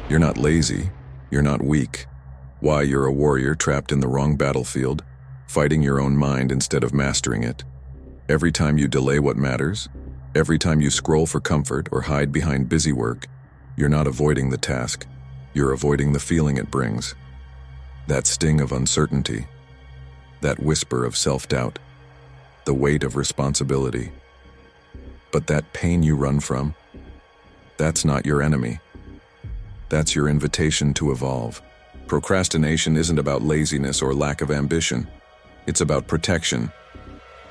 You're not lazy. You're not weak. Why, you're a warrior trapped in the wrong battlefield, fighting your own mind instead of mastering it. Every time you delay what matters, every time you scroll for comfort or hide behind busy work, you're not avoiding the task. You're avoiding the feeling it brings. That sting of uncertainty, that whisper of self-doubt, the weight of responsibility. But that pain you run from, that's not your enemy. That's your invitation to evolve. Procrastination isn't about laziness or lack of ambition. It's about protection.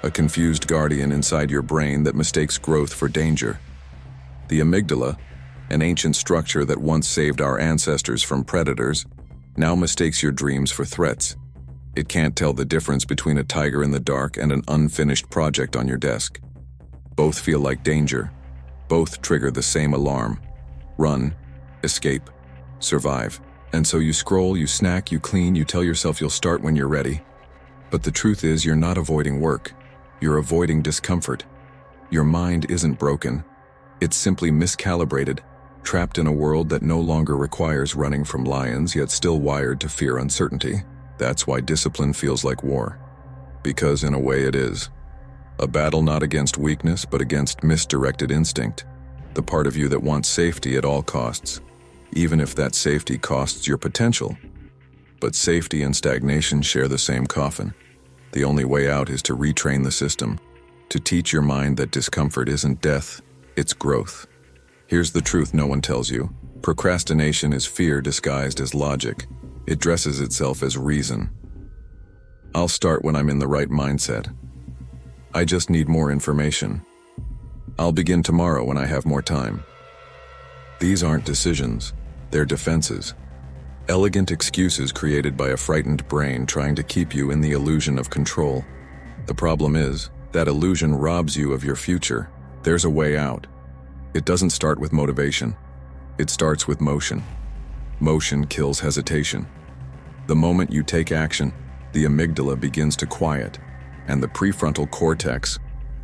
A confused guardian inside your brain that mistakes growth for danger. The amygdala, an ancient structure that once saved our ancestors from predators, now mistakes your dreams for threats. It can't tell the difference between a tiger in the dark and an unfinished project on your desk. Both feel like danger. Both trigger the same alarm. Run, escape, survive. And so you scroll, you snack, you clean, you tell yourself you'll start when you're ready. But the truth is, you're not avoiding work. You're avoiding discomfort. Your mind isn't broken. It's simply miscalibrated, trapped in a world that no longer requires running from lions, yet still wired to fear uncertainty. That's why discipline feels like war. Because in a way it is. A battle not against weakness, but against misdirected instinct. The part of you that wants safety at all costs, even if that safety costs your potential. But safety and stagnation share the same coffin. The only way out is to retrain the system, to teach your mind that discomfort isn't death, it's growth. Here's the truth no one tells you. Procrastination is fear disguised as logic. It dresses itself as reason. I'll start when I'm in the right mindset. I just need more information. I'll begin tomorrow when I have more time. These aren't decisions, they're defenses. Elegant excuses created by a frightened brain trying to keep you in the illusion of control. The problem is, that illusion robs you of your future. There's a way out. It doesn't start with motivation. It starts with motion. Motion kills hesitation. The moment you take action, the amygdala begins to quiet, and the prefrontal cortex,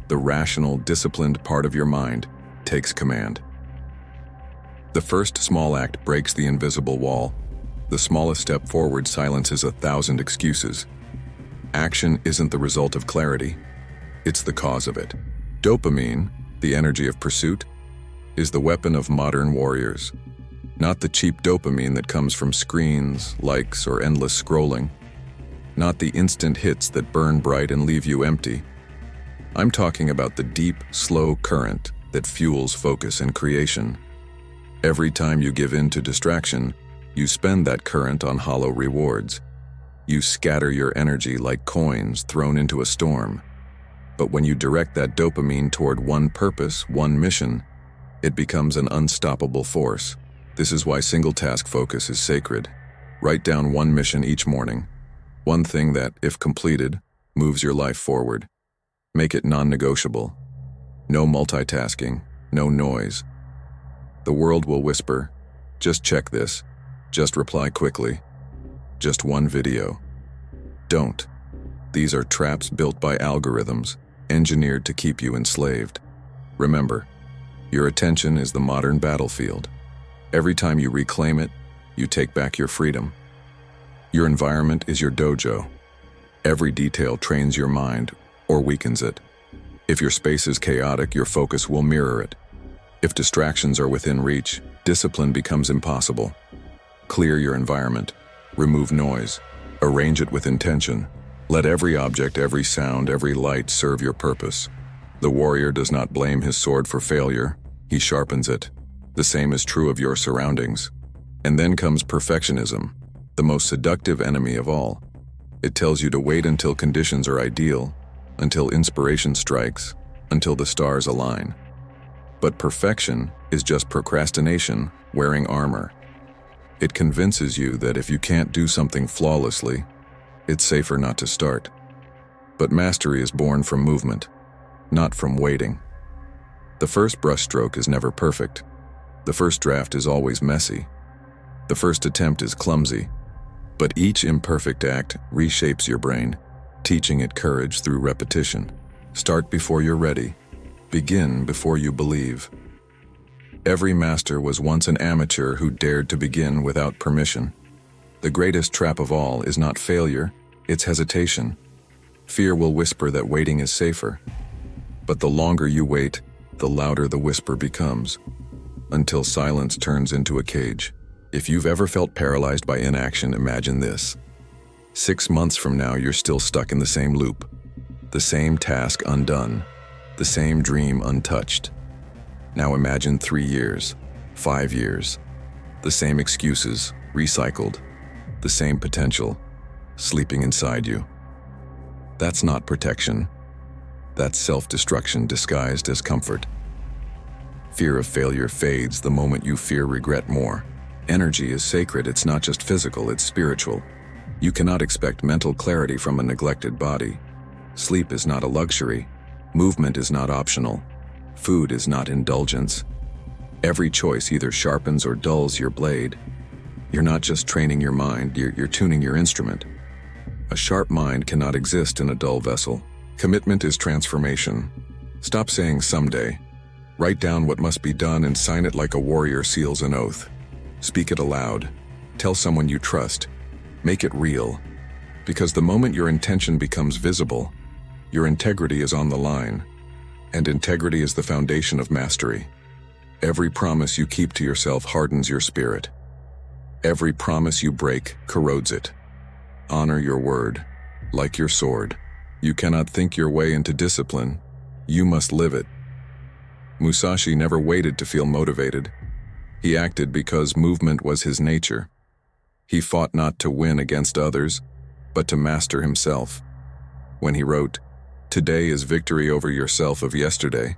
the rational, disciplined part of your mind, takes command. The first small act breaks the invisible wall. The smallest step forward silences 1,000 excuses. Action isn't the result of clarity. It's the cause of it. Dopamine, the energy of pursuit, is the weapon of modern warriors. Not the cheap dopamine that comes from screens, likes, or endless scrolling. Not the instant hits that burn bright and leave you empty. I'm talking about the deep, slow current that fuels focus and creation. Every time you give in to distraction, you spend that current on hollow rewards. You scatter your energy like coins thrown into a storm. But when you direct that dopamine toward one purpose, one mission, it becomes an unstoppable force. This is why single-task focus is sacred. Write down one mission each morning. One thing that, if completed, moves your life forward. Make it non-negotiable. No multitasking, no noise. The world will whisper, just check this, just reply quickly, just one video. Don't. These are traps built by algorithms, engineered to keep you enslaved. Remember, your attention is the modern battlefield. Every time you reclaim it, you take back your freedom. Your environment is your dojo. Every detail trains your mind or weakens it. If your space is chaotic, your focus will mirror it. If distractions are within reach, discipline becomes impossible. Clear your environment. Remove noise. Arrange it with intention. Let every object, every sound, every light serve your purpose. The warrior does not blame his sword for failure. He sharpens it. The same is true of your surroundings. And then comes perfectionism, the most seductive enemy of all. It tells you to wait until conditions are ideal, until inspiration strikes, until the stars align. But perfection is just procrastination wearing armor. It convinces you that if you can't do something flawlessly, it's safer not to start. But mastery is born from movement, not from waiting. The first brushstroke is never perfect. The first draft is always messy. The first attempt is clumsy. But each imperfect act reshapes your brain, teaching it courage through repetition. Start before you're ready. Begin before you believe. Every master was once an amateur who dared to begin without permission. The greatest trap of all is not failure, it's hesitation. Fear will whisper that waiting is safer. But the longer you wait, the louder the whisper becomes, until silence turns into a cage. If you've ever felt paralyzed by inaction, imagine this. 6 months from now, you're still stuck in the same loop. The same task undone. The same dream untouched. Now imagine 3 years, 5 years. The same excuses, recycled. The same potential, sleeping inside you. That's not protection. That's self-destruction disguised as comfort. Fear of failure fades the moment you fear regret more. Energy is sacred, it's not just physical, it's spiritual. You cannot expect mental clarity from a neglected body. Sleep is not a luxury. Movement is not optional. Food is not indulgence. Every choice either sharpens or dulls your blade. You're not just training your mind, you're tuning your instrument. A sharp mind cannot exist in a dull vessel. Commitment is transformation. Stop saying someday. Write down what must be done and sign it like a warrior seals an oath. Speak it aloud. Tell someone you trust. Make it real. Because the moment your intention becomes visible, your integrity is on the line. And integrity is the foundation of mastery. Every promise you keep to yourself hardens your spirit. Every promise you break corrodes it. Honor your word, like your sword. You cannot think your way into discipline. You must live it. Musashi never waited to feel motivated. He acted because movement was his nature. He fought not to win against others, but to master himself. When he wrote, "Today is victory over yourself of yesterday,"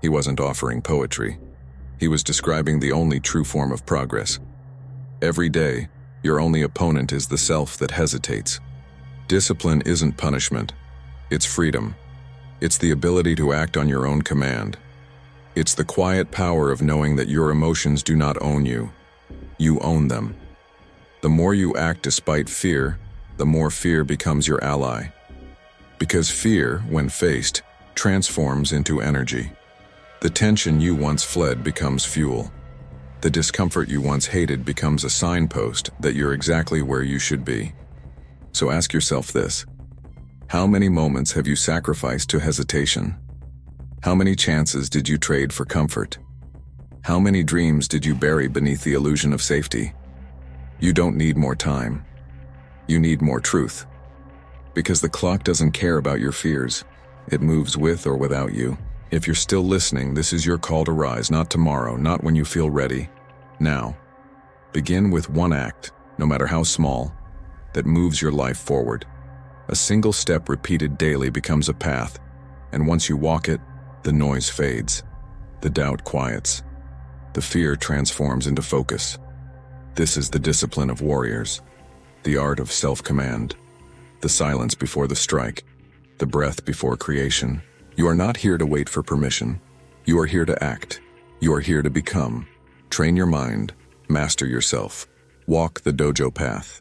he wasn't offering poetry. He was describing the only true form of progress. Every day, your only opponent is the self that hesitates. Discipline isn't punishment. It's freedom. It's the ability to act on your own command. It's the quiet power of knowing that your emotions do not own you. You own them. The more you act despite fear, the more fear becomes your ally. Because fear, when faced, transforms into energy. The tension you once fled becomes fuel. The discomfort you once hated becomes a signpost that you're exactly where you should be. So ask yourself this: how many moments have you sacrificed to hesitation? How many chances did you trade for comfort? How many dreams did you bury beneath the illusion of safety? You don't need more time. You need more truth. Because the clock doesn't care about your fears. It moves with or without you. If you're still listening, this is your call to rise, not tomorrow, not when you feel ready. Now. Begin with one act, no matter how small, that moves your life forward. A single step repeated daily becomes a path, and once you walk it, the noise fades. The doubt quiets. The fear transforms into focus. This is the discipline of warriors, the art of self-command, the silence before the strike, the breath before creation. You are not here to wait for permission. You are here to act. You are here to become. Train your mind, master yourself, walk the dojo path.